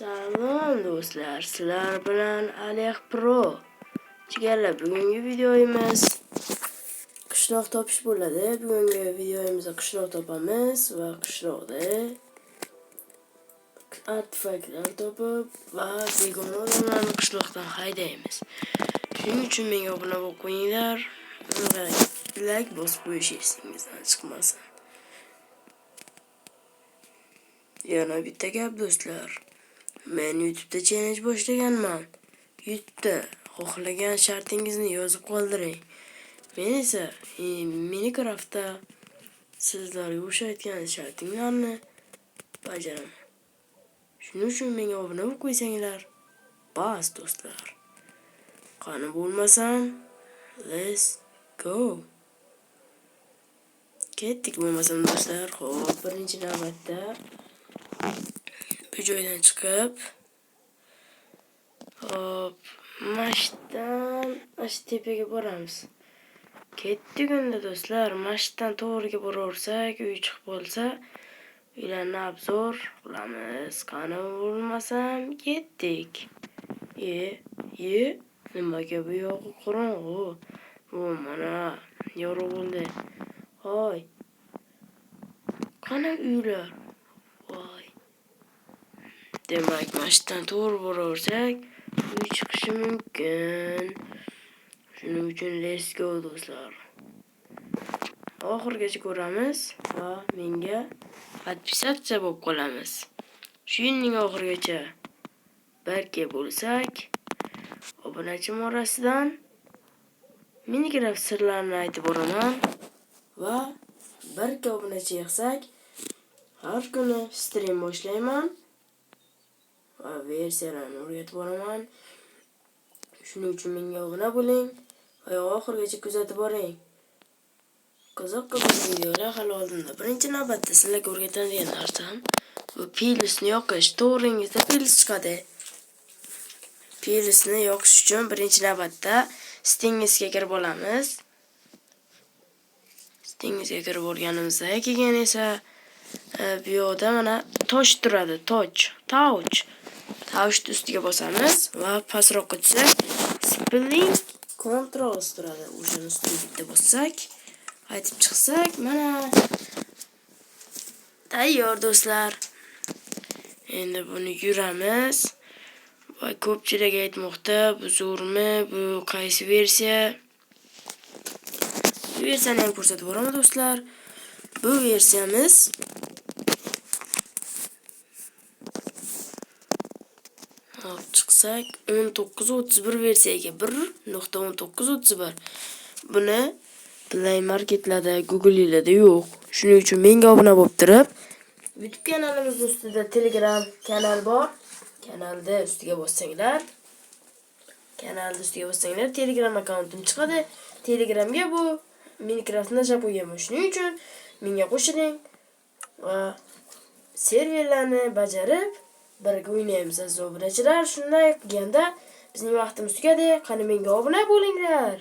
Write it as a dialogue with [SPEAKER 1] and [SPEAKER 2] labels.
[SPEAKER 1] Salom do'stlar, sizlar bilan Alex Pro. Jigarlar, bugungi videomiz qishloq topish bo'ladi. Bugungi videomizda qishloq topamiz va qishloqda artefaktlar topib va begona odamlarni qishloqdan haydaymiz. Shuning uchun menga obuna bo'lib qo'yinglar. Like bosib qo'yish esingizdan chiqmasin. Yana bitta gap do'stlar. Men YouTube'da challenge boshlaganman. YouTube'da xohlagan shartingizni yozib qoldiring. Men esa Minecraft'da sizlarga o'xshatgan shartinglarni bajaraman. Shuning uchun menga obuna bo'lib qo'ysanglar, bas do'stlar. Qani bo'lmasam, let's go. Ketdik bo'lmasam do'stlar. Xo'p, birinchi navbatda bu joydan chiqib, hop, mashdan tepaga boramiz. Ketdik unda do'stlar. Mashdan to'g'riga boraversak, uy chiqib qolsa, uylarni obzor qilamiz. Qani bo'lmasam, ketdik. Nimaga bu yog'i qorong'u? Bu mana yorug' bo'ldi. Hoy. Qani uylar? Voy. Demak, mashdan to'g'ri boraversak, uy chiqishi mumkin. Shuning uchun let's go do'stlar. Oxirgacha ko'ramiz va menga podpisatsiya bo'lib qolamiz. Shu yilning oxirigacha barka bo'lsak, obunachim orasidan Minecraft sirlarini aytib boraman va barka obunachi yig'sak, har kuni stream boshlayman va versiyalarni o'rgatib boraman. Shuning uchun menga obuna bo'ling va oxirigacha kuzatib boring. Qiziq videolar hali oldinda. Birinchi navbatda sizlarga o'rgatadigan narsam bu pilsni yoqish. To'g'ringizda pils chiqadi. Pilsni yoqish uchun birinchi navbatda stingizga kirib olamiz. Stingizga kirib olganimizda keyin esa bu yoqda mana tosh turadi, touch. Touchni ustiga bosamiz va pastroqqa tushsak, spilling controls turadi. O'shani ustiga bitta bossak, aytib chiqsak, mana tayyor do'stlar. Endi buni yuramiz. Va ko'pchilik aytmoqda, bu zo'rmi, bu qaysi versiya? Bu versiyani ham ko'rsatib boraman do'stlar. Bu versiyamiz chiqsak 19.31 versiyaga 1.19.31. Buni Play Marketlarda, Google'larda yo'q. Shuning uchun menga obuna bo'lib turib, YouTube kanalimiz ustida Telegram kanal bor. Kanalda ustiga bossanglar, Telegram akkauntim chiqadi. Telegramga bu Minecraftni tashlab qo'yganman. Shuning uchun menga qo'shiling va serverlarni bajarib birga o'ynaymiz aziz obunachilar. Shunday qilganda bizning vaqtimiz tugadi. Qani menga obuna bo'linglar.